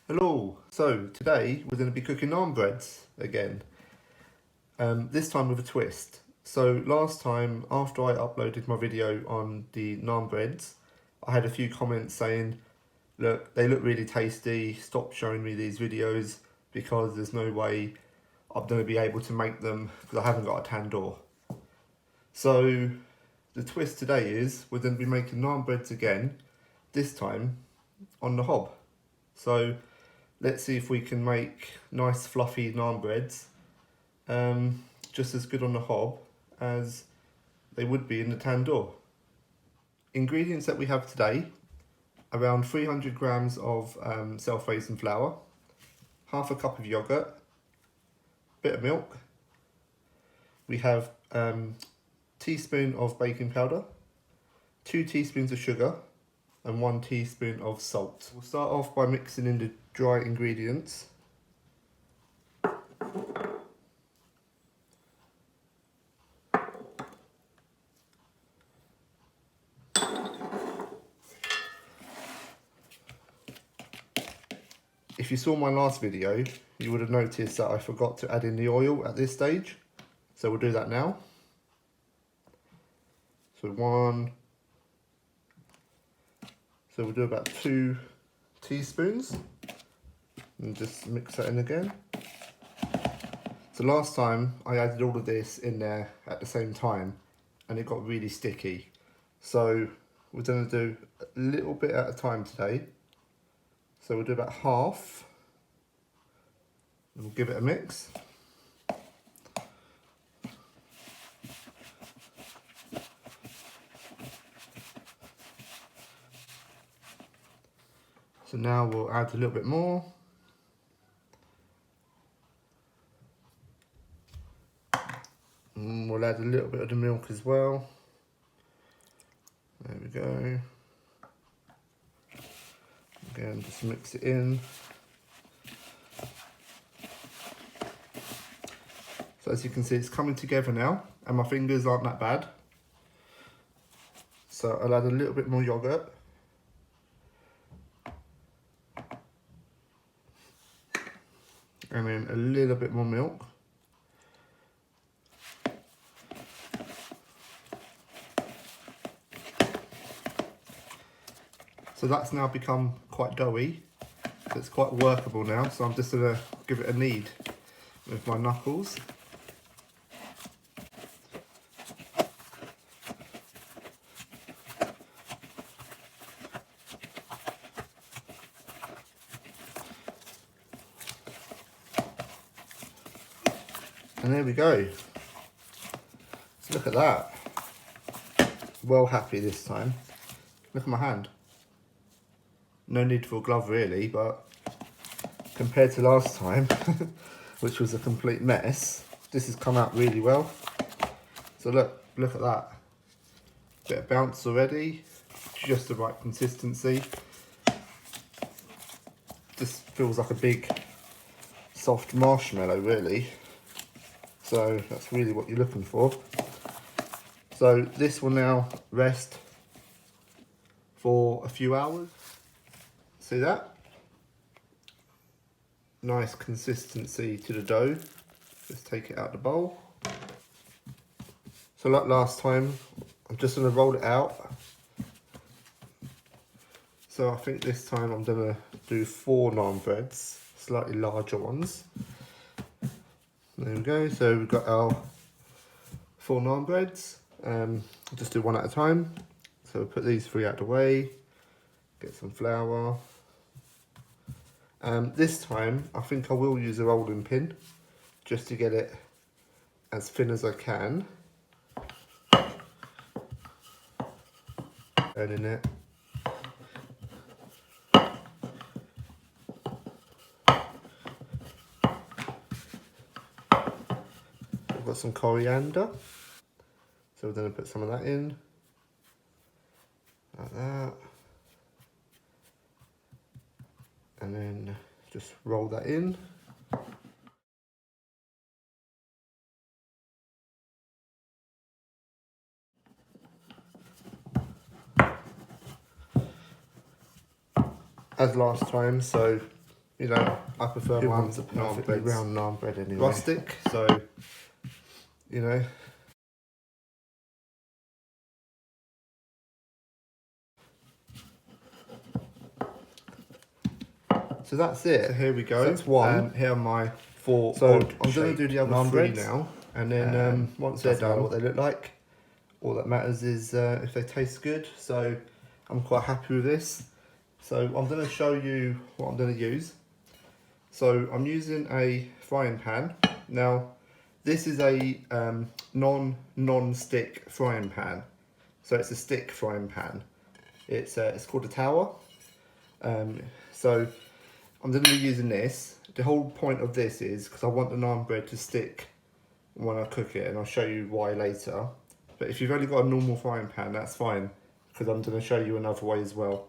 Hello, so today we're going to be cooking naan breads again, this time with a twist. So last time, after I uploaded my video on the naan breads, I had a few comments saying, look, they look really tasty, stop showing me these videos because there's no way I'm going to be able to make them because I haven't got a tandoor. So the twist today is we're going to be making naan breads again, this time on the hob. So let's see if we can make nice fluffy naan breads just as good on the hob as they would be in the tandoor. Ingredients that we have today: around 300 grams of self-raising flour, half a cup of yogurt, bit of milk. We have teaspoon of baking powder, 2 teaspoons of sugar, and 1 teaspoon of salt. We'll start off by mixing in the dry ingredients. If you saw my last video, you would have noticed that I forgot to add in the oil at this stage. So we'll do that now. So we'll do about 2 teaspoons and just mix that in again. So last time I added all of this in there at the same time and it got really sticky. So we're going to do a little bit at a time today. So we'll do about half and we'll give it a mix. So now we'll add a little bit more. And we'll add a little bit of the milk as well. There we go. Again, just mix it in. So as you can see, it's coming together now, and my fingers aren't that bad. So I'll add a little bit more yogurt. And then a little bit more milk. So that's now become quite doughy. So it's quite workable now. So I'm just gonna give it a knead with my knuckles. And there we go. So look at that. Well happy this time. Look at my hand. No need for a glove really, but compared to last time, which was a complete mess, this has come out really well. So look at that. Bit of bounce already, just the right consistency. Just feels like a big soft marshmallow really. So that's really what you're looking for. So this will now rest for a few hours. See that? Nice consistency to the dough. Just take it out of the bowl. So like last time, I'm just going to roll it out. So I think this time I'm going to do 4 naan breads, slightly larger ones. There we go. So we've got our 4 naan breads. I'll just do one at a time. So we'll put these 3 out of the way. Get some flour. This time I think I will use a rolling pin just to get it as thin as I can. Turning it. I've got some coriander, so we're going to put some of that in, like that, and then just roll that in. as last time, so you know I prefer Who mine wants a naan perfectly breads round naan bread anyway? rustic, so you know. So that's it. So here we go. So that's one. Here are my 4 So odd I'm going to do the other naan 3 breads. now, and then once they're doesn't matter done, what they look like. all that matters is if they taste good. So I'm quite happy with this. So I'm going to show you what I'm going to use. So I'm using a frying pan. Now this is a non-stick frying pan. So it's a stick frying pan. It's called a tower. So I'm going to be using this. The whole point of this is because I want the naan bread to stick when I cook it, and I'll show you why later. But if you've only got a normal frying pan, that's fine, because I'm going to show you another way as well.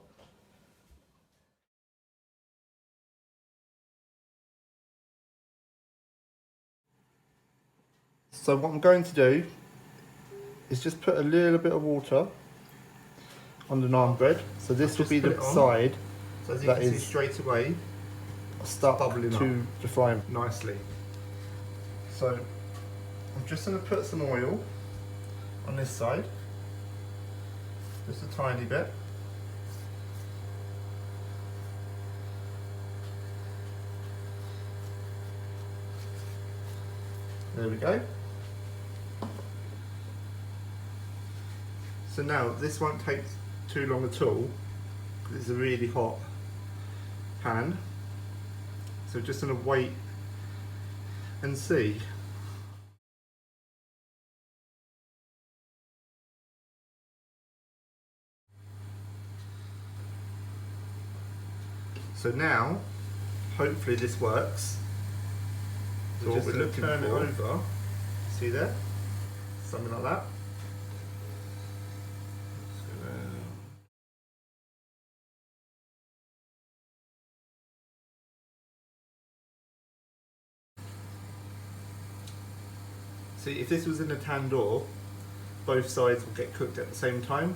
So what I'm going to do is just put a little bit of water on the naan bread. So this will be the side so as you that can see is straight away, stuck bubbling to the frying nicely. So I'm just going to put some oil on this side, just a tiny bit. There we go. So now this won't take too long at all, because it's a really hot pan. So just going to wait and see. So now, hopefully this works. So what we're looking for, turn it over. See there? Something like that. See, if this was in a tandoor, both sides will get cooked at the same time.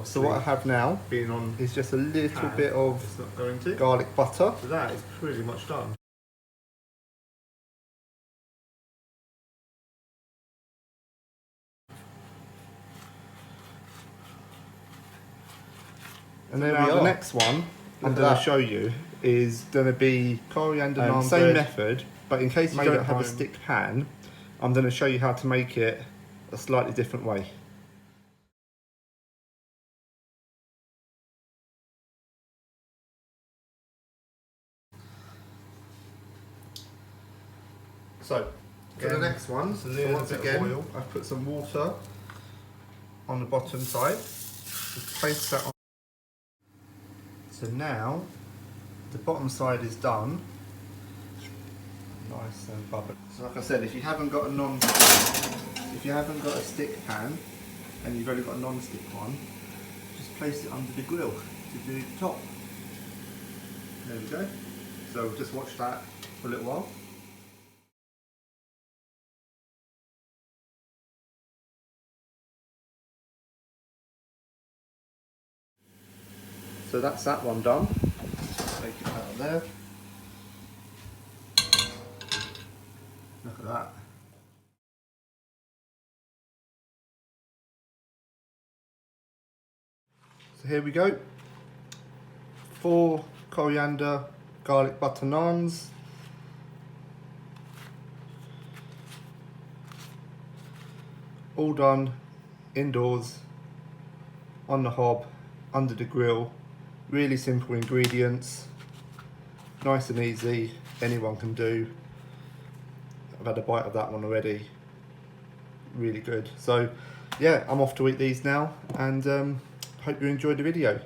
So what I have now being on is just a little bit of garlic butter. So that is pretty much done. And there we are. The next one I'm going to show you is going to be coriander naan bread. Same method, but in case you don't have a stick pan, I'm going to show you how to make it a slightly different way. So, for the next one, so once again, I've put some water on the bottom side. Just place that on. So now, the bottom side is done. Nice and bubbly. So like I said, if you haven't got a stick pan, and you've only got a non-stick one, just place it under the grill to do the top. There we go. So just watch that for a little while. So that's that one done. Take it out of there. Look at that. So here we go. 4 coriander garlic butter naans. All done indoors, on the hob, under the grill. Really simple ingredients, nice and easy, anyone can do. I've had a bite of that one already, really good. So yeah, I'm off to eat these now, and hope you enjoyed the video.